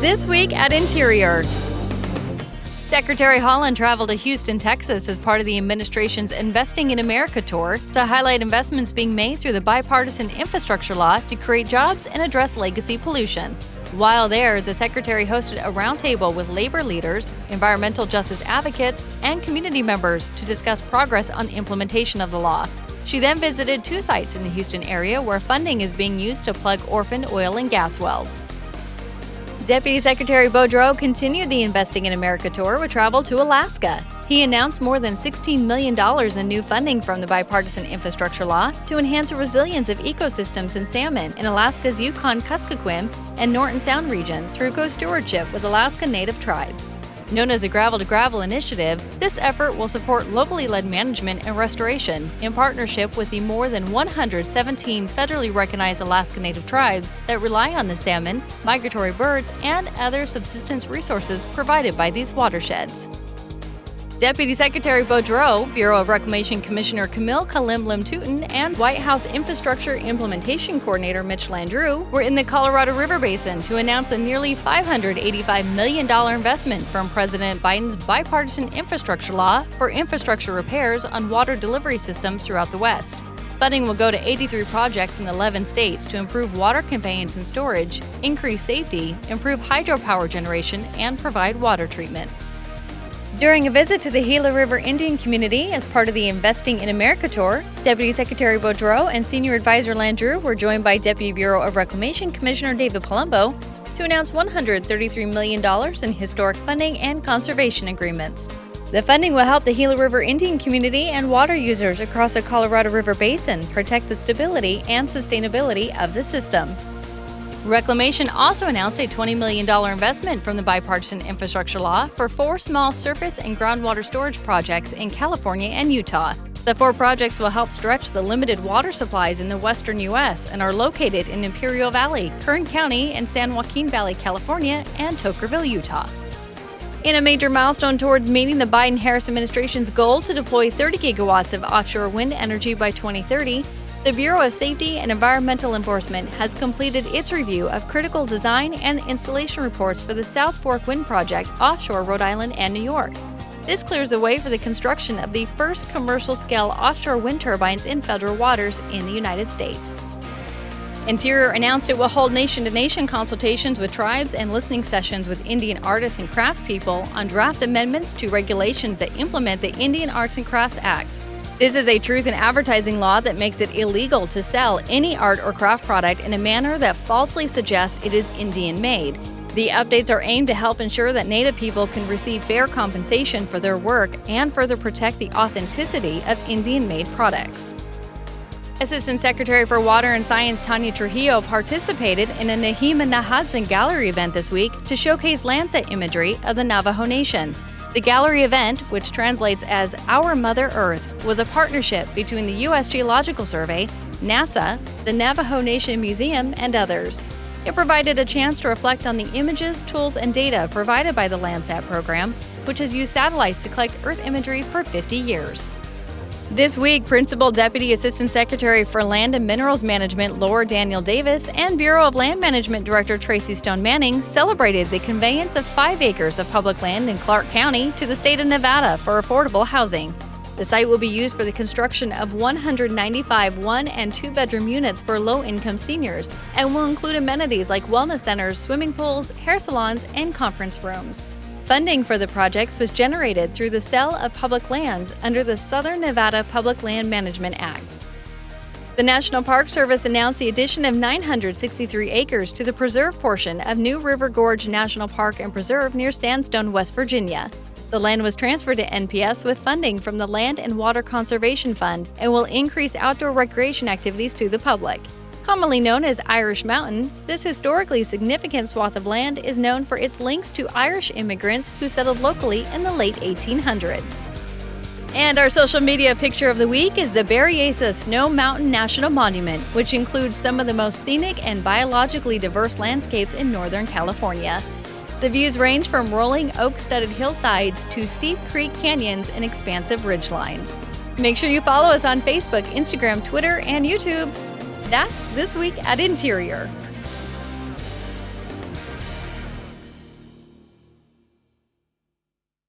This week at Interior. Secretary Haaland traveled to Houston, Texas as part of the administration's Investing in America tour to highlight investments being made through the bipartisan infrastructure law to create jobs and address legacy pollution. While there, the secretary hosted a roundtable with labor leaders, environmental justice advocates, and community members to discuss progress on implementation of the law. She then visited 2 sites in the Houston area where funding is being used to plug orphaned oil and gas wells. Deputy Secretary Boudreaux continued the Investing in America tour with travel to Alaska. He announced more than $16 million in new funding from the bipartisan infrastructure law to enhance the resilience of ecosystems and salmon in Alaska's Yukon-Kuskokwim and Norton Sound region through co-stewardship with Alaska Native tribes. Known as a Gravel-to-Gravel initiative, this effort will support locally led management and restoration in partnership with the more than 117 federally recognized Alaska Native tribes that rely on the salmon, migratory birds, and other subsistence resources provided by these watersheds. Deputy Secretary Boudreaux, Bureau of Reclamation Commissioner Camille Kalimblum-Tutin, and White House Infrastructure Implementation Coordinator Mitch Landrieu were in the Colorado River Basin to announce a nearly $585 million investment from President Biden's bipartisan infrastructure law for infrastructure repairs on water delivery systems throughout the West. Funding will go to 83 projects in 11 states to improve water conveyance and storage, increase safety, improve hydropower generation, and provide water treatment. During a visit to the Gila River Indian community as part of the Investing in America tour, Deputy Secretary Boudreaux and Senior Advisor Landrieu were joined by Deputy Bureau of Reclamation Commissioner David Palumbo to announce $133 million in historic funding and conservation agreements. The funding will help the Gila River Indian community and water users across the Colorado River Basin protect the stability and sustainability of the system. Reclamation also announced a $20 million investment from the bipartisan infrastructure law for 4 small surface and groundwater storage projects in California and Utah. The 4 projects will help stretch the limited water supplies in the western U.S. and are located in Imperial Valley, Kern County, and San Joaquin Valley, California, and Tokerville, Utah. In a major milestone towards meeting the Biden-Harris administration's goal to deploy 30 gigawatts of offshore wind energy by 2030, the Bureau of Safety and Environmental Enforcement has completed its review of critical design and installation reports for the South Fork Wind Project offshore Rhode Island and New York. This clears the way for the construction of the first commercial-scale offshore wind turbines in federal waters in the United States. Interior announced it will hold nation-to-nation consultations with tribes and listening sessions with Indian artists and craftspeople on draft amendments to regulations that implement the Indian Arts and Crafts Act. This is a truth in advertising law that makes it illegal to sell any art or craft product in a manner that falsely suggests it is Indian-made. The updates are aimed to help ensure that Native people can receive fair compensation for their work and further protect the authenticity of Indian-made products. Assistant Secretary for Water and Science Tanya Trujillo participated in a Nehima Nahadsan gallery event this week to showcase Landsat imagery of the Navajo Nation. The gallery event, which translates as Our Mother Earth, was a partnership between the U.S. Geological Survey, NASA, the Navajo Nation Museum, and others. It provided a chance to reflect on the images, tools, and data provided by the Landsat program, which has used satellites to collect Earth imagery for 50 years. This week, Principal Deputy Assistant Secretary for Land and Minerals Management Laura Daniel Davis and Bureau of Land Management Director Tracy Stone Manning celebrated the conveyance of 5 acres of public land in Clark County to the state of Nevada for affordable housing. The site will be used for the construction of 195 1- and 2-bedroom units for low-income seniors and will include amenities like wellness centers, swimming pools, hair salons, and conference rooms. Funding for the projects was generated through the sale of public lands under the Southern Nevada Public Land Management Act. The National Park Service announced the addition of 963 acres to the preserve portion of New River Gorge National Park and Preserve near Sandstone, West Virginia. The land was transferred to NPS with funding from the Land and Water Conservation Fund and will increase outdoor recreation activities to the public. Commonly known as Irish Mountain, this historically significant swath of land is known for its links to Irish immigrants who settled locally in the late 1800s. And our social media picture of the week is the Berryessa Snow Mountain National Monument, which includes some of the most scenic and biologically diverse landscapes in Northern California. The views range from rolling oak-studded hillsides to steep creek canyons and expansive ridgelines. Make sure you follow us on Facebook, Instagram, Twitter, and YouTube. That's This Week at Interior.